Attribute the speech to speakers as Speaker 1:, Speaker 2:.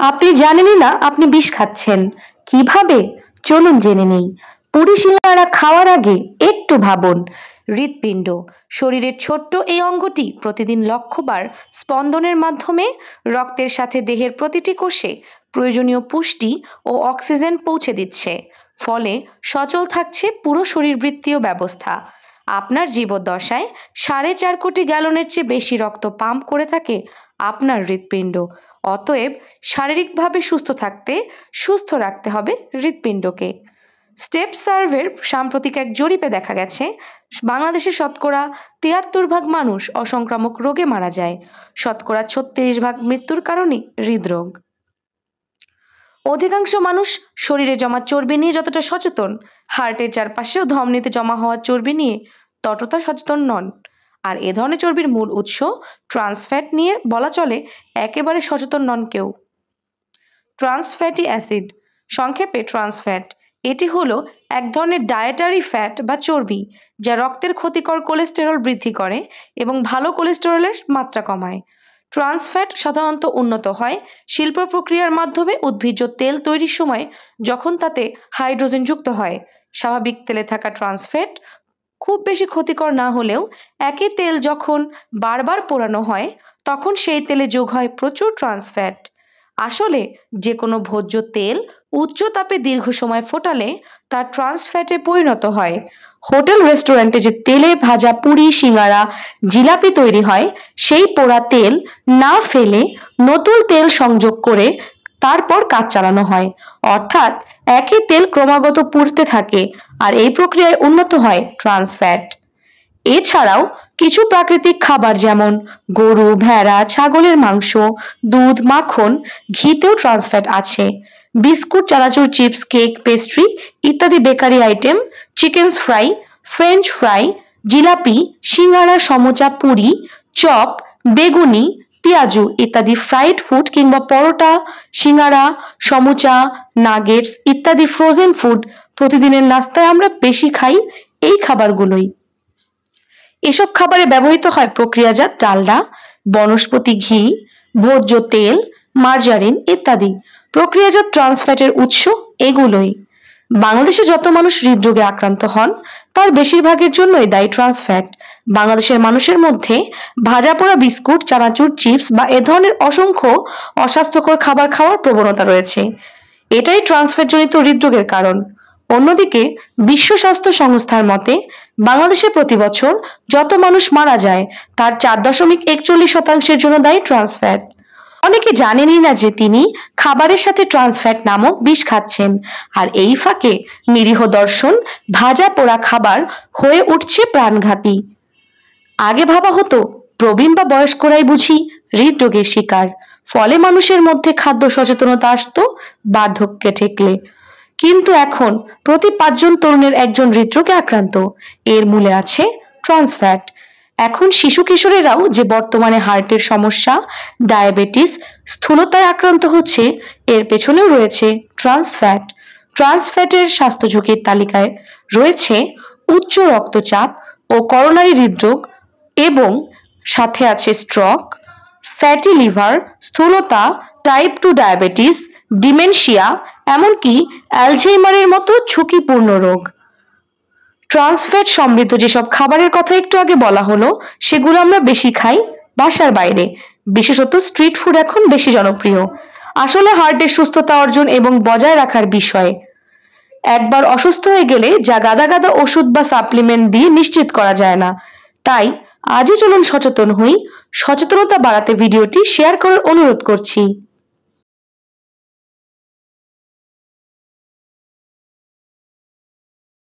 Speaker 1: আপনি জানেনই না আপনি বিষ খাচ্ছেন। কিভাবে? চলুন জেনে নেই। পুরি সিঙ্গারা খাওয়ার আগে একটু ভাবুন। হৃৎপিণ্ড, শরীরের ছোট্ট এই অঙ্গটি প্রতিদিন লক্ষবার স্পন্দনের মাধ্যমে রক্তের সাথে দেহের প্রতিটি কোষে প্রয়োজনীয় পুষ্টি ও অক্সিজেন পৌঁছে দিচ্ছে। ফলে সচল থাকছে পুরো শরীরবৃত্তীয় ব্যবস্থা। আপনার জীবদ্দশায় 4.5 কোটি গ্যালনের চেয়ে বেশি রক্ত পাম্প করে থাকে আপনার হৃৎপিণ্ড। অতএব শারীরিকভাবে সুস্থ থাকতে সুস্থ রাখতে হবে হৃৎপিণ্ডকে। স্টেপ সার্ভের সাম্প্রতিক এক জরিপে দেখা গেছে বাংলাদেশে শতকরা 73 ভাগ মানুষ অসংক্রামক রোগে মারা যায়। শতকরা 36 ভাগ মৃত্যুর কারণে হৃদরোগ। অধিকাংশ মানুষ শরীরে জমা চর্বি নিয়ে যতটা সচেতন, হার্টের চারপাশে ও ধমনীতে জমা হওয়া চর্বি নিয়ে ততটা সচেতন নন। আর এ ধরনের চর্বির মূল উৎস ট্রান্সফ্যাট নিয়ে বলা চলে একেবারে সচেতন নন কেউ। ট্রান্স ফ্যাটি অ্যাসিড, সংক্ষেপে ট্রান্সফ্যাট, এটি হলো এক ধরনের ডায়েটারি ফ্যাট বা চর্বি যা রক্তের ক্ষতিকর কোলেস্টেরল বৃদ্ধি করে এবং ভালো কোলেস্টেরলের মাত্রা কমায়। ট্রান্স ফ্যাট সাধারণত উন্নত হয় শিল্প প্রক্রিয়ার মাধ্যমে উদ্ভিজ্জ তেল তৈরির সময়, যখন তাতে হাইড্রোজেন যুক্ত হয়। স্বাভাবিক তেলে থাকা ট্রান্স ফ্যাট খুব বেশি ক্ষতিকর না হলেও একই তেল যখন বারবার পোড়ানো হয় তখন সেই তেলে যোগ হয় প্রচুর ট্রান্স ফ্যাট। আসলে যে কোনো ভোজ্য তেল উচ্চ তাপে দীর্ঘ সময় ফোটালে তা ট্রান্স ফ্যাটে পরিণত হয়। হোটেল রেস্টুরেন্টে যে তেলে ভাজা পুরি, সিঙ্গারা, জিলাপি তৈরি হয়, সেই পোড়া তেল না ফেলে নতুন তেল সংযোগ করে তারপর কাজ চালানো হয়। অর্থাৎ একই তেল ক্রমাগত পুড়তে থাকে আর এই প্রক্রিয়ায় উন্নত হয় ট্রান্স ফ্যাট। এছাড়াও কিছু প্রাকৃতিক খাবার যেমন গরু, ভেড়া, ছাগলের মাংস, দুধ, মাখন, ঘিতেও ট্রান্স ফ্যাট আছে। বিস্কুট, চানাচুর, চিপস, কেক, পেস্ট্রি ইত্যাদি bakery item, chicken fry, French fry, জিলাপি, সিঙ্গারা, সমোচা, পুরি, চপ, বেগুনি, পেঁয়াজু ইত্যাদি ফ্রাইড ফুড কিংবা পরোটা, সিঙ্গারা, সমুচা, নাগেটস ইত্যাদি ফ্রোজেন ফুড প্রতিদিনের নাস্তায় আমরা বেশি খাই এই খাবারগুলোই। এসব খাবারে ব্যবহৃত হয় প্রক্রিয়াজাত ডালডা, বনস্পতি ঘি, ভোজ্য তেল, মার্জারিন ইত্যাদি। প্রক্রিয়াজাত ট্রান্স ফ্যাটের উৎস এগুলোই। বাংলাদেশে যত মানুষ হৃদরোগে আক্রান্ত হন তার বেশিরভাগের জন্যই দায়ী ট্রান্স ফ্যাট। বাংলাদেশের মানুষের মধ্যে ভাজা পোড়া বিস্কুট, চানাচুর, চিপস বা এ ধরনের অসংখ্য অস্বাস্থ্যকর খাবার খাওয়ার প্রবণতা রয়েছে। এটাই ট্রান্স ফ্যাট জনিত হৃদরোগের কারণ। অন্যদিকে বিশ্ব স্বাস্থ্য সংস্থার মতে বাংলাদেশে প্রতি বছর যত মানুষ মারা যায় তার 4.41% জন্য দায়ী ট্রান্স ফ্যাট। অনেকে জানেনই না যে তিনি খাবারের সাথে ট্রান্স ফ্যাট নামক বিষ খাচ্ছেন, আর এই ফাঁকে নিরীহ দর্শন ভাজা পোড়া খাবার হয়ে উঠছে প্রাণঘাতী। আগে ভাবা হতো প্রবীণ বা বয়স্করাই বুঝি হৃদরোগের শিকার, ফলে মানুষের মধ্যে খাদ্য সচেতনতা আসতো বার্ধক্যে ঠেকলে। কিন্তু এখন প্রতি 5 জন তরুণের একজন হৃদরোগে আক্রান্ত। এর মূলে আছে ট্রান্স ফ্যাট। এখন শিশু কিশোরেরাও যে বর্তমানে হার্টের সমস্যা, ডায়াবেটিস, স্থূলতায় আক্রান্ত হচ্ছে, এর পেছনেও রয়েছে ট্রান্স ফ্যাট। ট্রান্স ফ্যাটের স্বাস্থ্য ঝুঁকির তালিকায় রয়েছে উচ্চ রক্তচাপ ও করোনারি হৃদরোগ, এবং সাথে আছে স্ট্রোক, ফ্যাটি লিভার, স্থূলতা, টাইপ 2 ডায়াবেটিস, ডিমেনশিয়া, এমনকি অ্যালঝেইমারের মতো ঝুঁকিপূর্ণ রোগ। ট্রান্স ফ্যাট সমৃদ্ধ যেসব খাবারের কথা একটু আগে বলা হলো সেগুলো আমরা বেশি খাই বাসার বাইরে, বিশেষত স্ট্রিট ফুড এখন বেশি জনপ্রিয়। আসলে হার্টের সুস্থতা অর্জন এবং বজায় রাখার বিষয়। একবার অসুস্থ হয়ে গেলে যা গাদা গাদা ওষুধ বা সাপ্লিমেন্ট দিয়ে নিশ্চিত করা যায় না। তাই আজই চলুন সচেতন হই। সচেতনতা বাড়াতে ভিডিওটি শেয়ার করার অনুরোধ করছি।